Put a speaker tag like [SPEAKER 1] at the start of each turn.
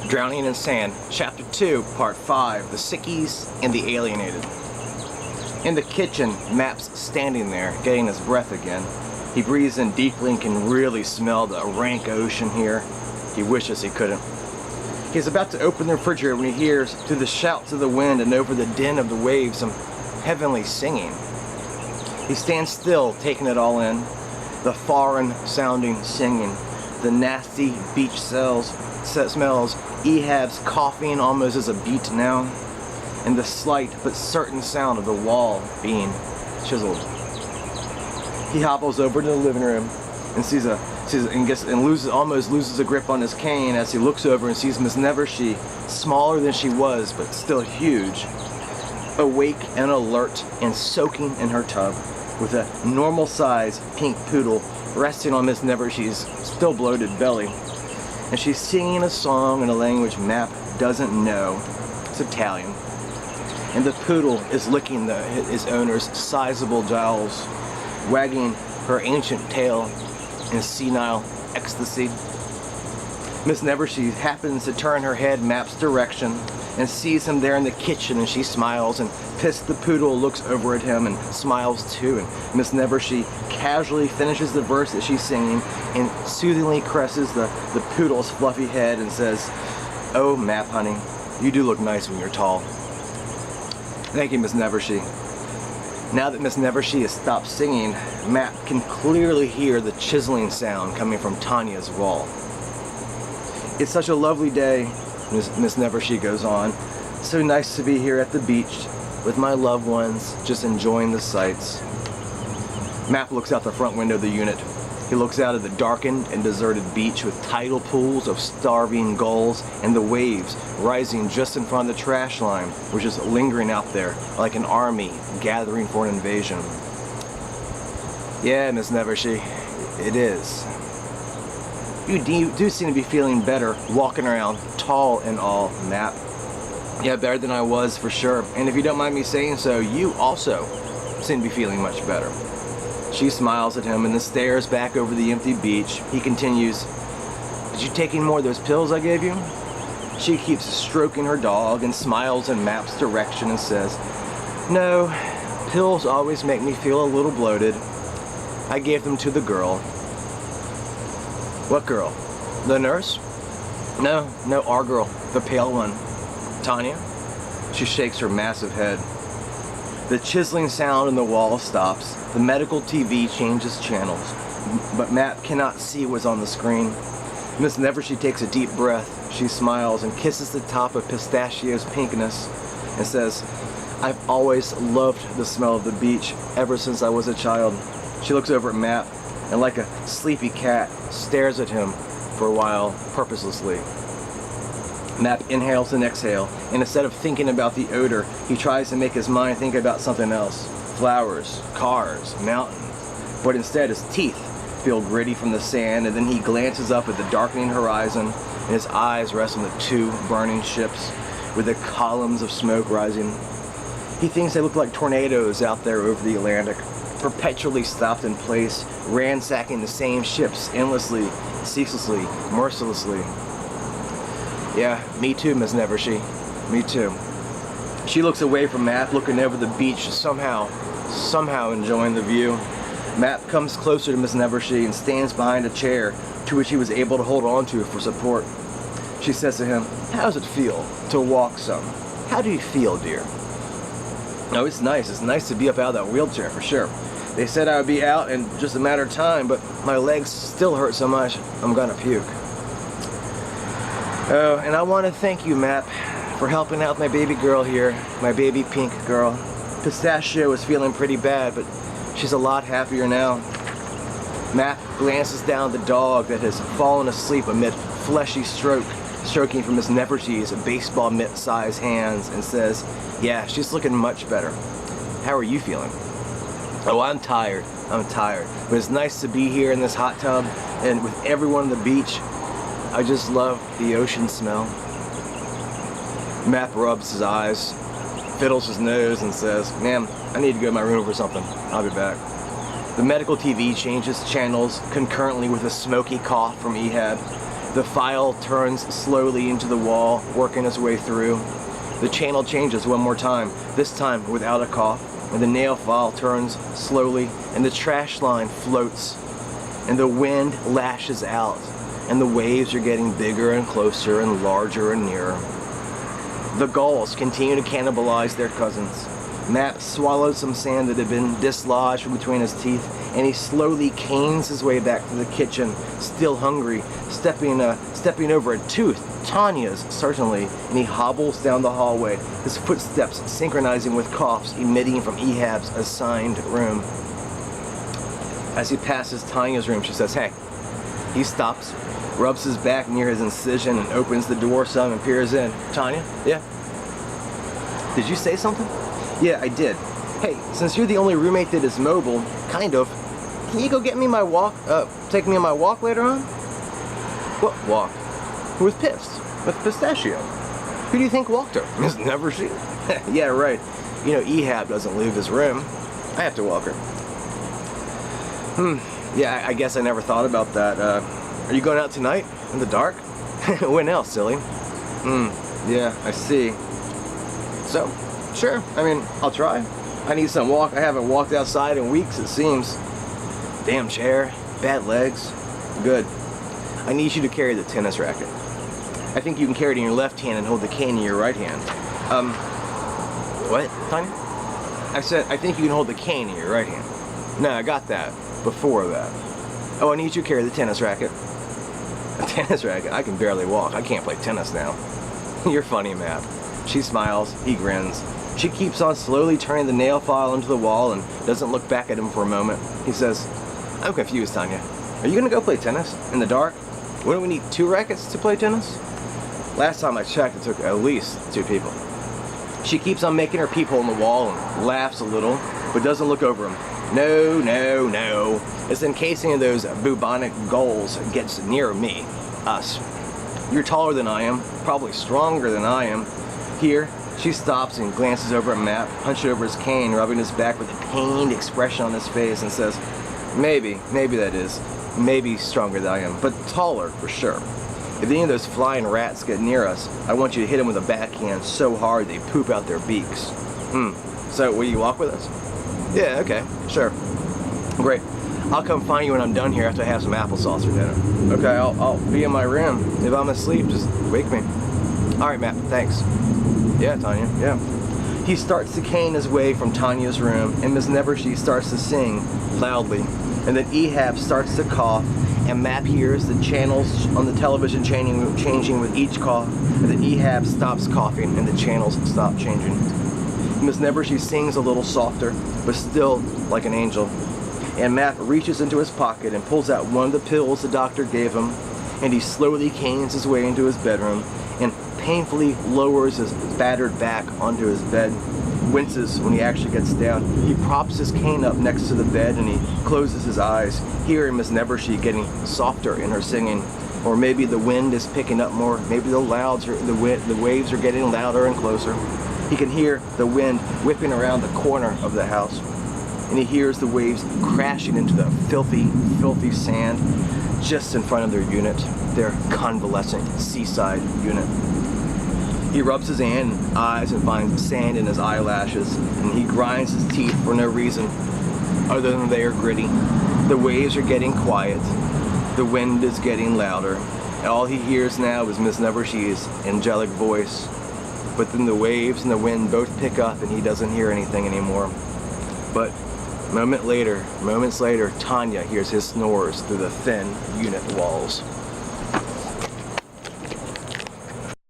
[SPEAKER 1] Drowning in Sand, Chapter 2, Part 5, The Sickies and the Alienated. In the kitchen, Map's standing there, getting his breath again. He breathes in deeply and can really smell the rank ocean here. He wishes he couldn't. He's about to open the refrigerator when he hears, through the shouts of the wind and over the din of the waves, some heavenly singing. He stands still, taking it all in. The foreign-sounding singing, the nasty beach smells, Ehab's coughing almost as a beat now, and the slight but certain sound of the wall being chiseled. He hobbles over to the living room and almost loses a grip on his cane as he looks over and sees Miss Nevershe, smaller than she was but still huge, awake and alert and soaking in her tub, with a normal-sized pink poodle resting on Miss Nevershe's still bloated belly. And she's singing a song in a language Map doesn't know. It's Italian. And the poodle is licking his owner's sizable jowls, wagging her ancient tail in senile ecstasy. Miss Nevershe happens to turn her head Map's direction and sees him there in the kitchen, and she smiles, and Pissed the poodle looks over at him and smiles too, and Miss Nevershe casually finishes the verse that she's singing and soothingly caresses the poodle's fluffy head and says, "Oh, Map, honey, you do look nice when you're tall." Thank you, Miss Nevershe. Now that Miss Nevershe has stopped singing, Map can clearly hear the chiseling sound coming from Tanya's wall. "It's such a lovely day," Miss Nevershe goes on. "So nice to be here at the beach with my loved ones, just enjoying the sights." Map looks out the front window of the unit. He looks out at the darkened and deserted beach with tidal pools of starving gulls and the waves rising just in front of the trash line, which is lingering out there like an army gathering for an invasion. "Yeah, Miss Nevershe, it is. You do seem to be feeling better walking around, tall and all, Map." "Yeah, better than I was, for sure. And if you don't mind me saying so, you also seem to be feeling much better." She smiles at him and then stares back over the empty beach. He continues, "Did you take any more of those pills I gave you?" She keeps stroking her dog and smiles in Map's direction and says, "No, pills always make me feel a little bloated. I gave them to the girl." "What girl? The nurse?" No, our girl, the pale one." "Tanya?" She shakes her massive head. The chiseling sound in the wall stops. The medical TV changes channels, but Map cannot see what's on the screen. Miss Nevershe takes a deep breath. She smiles and kisses the top of Pistachio's pinkness and says, "I've always loved the smell of the beach ever since I was a child." She looks over at Map and, like a sleepy cat, stares at him for a while purposelessly. Map inhales and exhales, and instead of thinking about the odor, he tries to make his mind think about something else. Flowers, cars, mountains. But instead his teeth feel gritty from the sand, and then he glances up at the darkening horizon, and his eyes rest on the two burning ships with the columns of smoke rising. He thinks they look like tornadoes out there over the Atlantic, perpetually stopped in place, ransacking the same ships endlessly, ceaselessly, mercilessly. "Yeah, me too, Miss Nevershe. Me too." She looks away from Map, looking over the beach, somehow enjoying the view. Map comes closer to Miss Nevershe and stands behind a chair to which he was able to hold on to for support. She says to him, "How does it feel to walk some? How do you feel, dear?" "Oh, it's nice. It's nice to be up out of that wheelchair, for sure. They said I would be out in just a matter of time, but my legs still hurt so much, I'm gonna puke." "Oh, and I want to thank you, Map, for helping out my baby girl here, my baby pink girl. Pistachio was feeling pretty bad, but she's a lot happier now." Map glances down at the dog that has fallen asleep amid fleshy stroking from Miss Nevershe's baseball mitt-sized hands and says, "Yeah, she's looking much better. How are you feeling?" "Oh, I'm tired, but it's nice to be here in this hot tub and with everyone on the beach. I just love the ocean smell." Map rubs his eyes, fiddles his nose, and says, "Ma'am, I need to go to my room for something. I'll be back." The medical TV changes channels concurrently with a smoky cough from Ehab. The file turns slowly into the wall, working its way through. The channel changes one more time, this time without a cough, and the nail file turns slowly, and the trash line floats, and the wind lashes out, and the waves are getting bigger and closer and larger and nearer. The gulls continue to cannibalize their cousins. Matt swallowed some sand that had been dislodged from between his teeth, and he slowly canes his way back to the kitchen, still hungry, stepping over a tooth, Tanya's certainly, and he hobbles down the hallway, his footsteps synchronizing with coughs emitting from Ehab's assigned room. As he passes Tanya's room, she says, "Hey." He stops, rubs his back near his incision, and opens the door some and peers in. "Tanya? Yeah? Did you say something?" "Yeah, I did. Hey, since you're the only roommate that is mobile, kind of, can you go get me my walk, take me on my walk later on?" "What walk?" "With Pips, with Pistachio." "Who do you think walked her?" "Miss Never She." "Yeah, right. You know, Ehab doesn't leave his room. I have to walk her." Yeah, I guess I never thought about that. Are you going out tonight? In the dark?" "When else, silly?" Yeah, I see. So, sure, I mean, I'll try. I need some walk. I haven't walked outside in weeks, it seems. Damn chair, bad legs. Good. I need you to carry the tennis racket. I think you can carry it in your left hand and hold the cane in your right hand. What, Tanya? I said, I think you can hold the cane in your right hand. No, I got that. Before that. Oh, I need you to carry the tennis racket. A tennis racket? I can barely walk. I can't play tennis now. You're funny, Matt. She smiles. He grins. She keeps on slowly turning the nail file into the wall and doesn't look back at him for a moment. He says, "I'm confused, Tanya. Are you going to go play tennis? In the dark? Wouldn't we need 2 rackets to play tennis?" Last time I checked, it took at least 2 people. She keeps on making her peephole in the wall and laughs a little, but doesn't look over him. No, no, no. It's in case any of those bubonic gulls gets near me. Us. You're taller than I am, probably stronger than I am. Here, she stops and glances over at Matt, hunches over his cane, rubbing his back with a pained expression on his face, and says, maybe that is. Maybe stronger than I am, but taller for sure. If any of those flying rats get near us, I want you to hit them with a backhand so hard they poop out their beaks. So, will you walk with us? Yeah, okay, sure. Great. I'll come find you when I'm done here after I have some applesauce for dinner. Okay, I'll be in my room. If I'm asleep, just wake me. All right, Matt, thanks. Yeah, Tanya, yeah. He starts to cane his way from Tanya's room, and Miss Nevershe starts to sing loudly. And then Ehab starts to cough, and Matt hears the channels on the television changing with each cough, and then Ehab stops coughing, and the channels stop changing. Miss Nevershe sings a little softer, but still like an angel. And Matt reaches into his pocket and pulls out one of the pills the doctor gave him, and he slowly canes his way into his bedroom and painfully lowers his battered back onto his bed, winces when he actually gets down. He props his cane up next to the bed and he closes his eyes, hearing Miss Nevershe getting softer in her singing. Or maybe the wind is picking up more, maybe the waves are getting louder and closer. He can hear the wind whipping around the corner of the house, and he hears the waves crashing into the filthy, filthy sand just in front of their unit, their convalescent seaside unit. He rubs his eyes and finds sand in his eyelashes, and he grinds his teeth for no reason other than they are gritty. The waves are getting quiet, the wind is getting louder, and all he hears now is Miss Nevershe's angelic voice. But then the waves and the wind both pick up and he doesn't hear anything anymore. But moments later, Tanya hears his snores through the thin unit walls.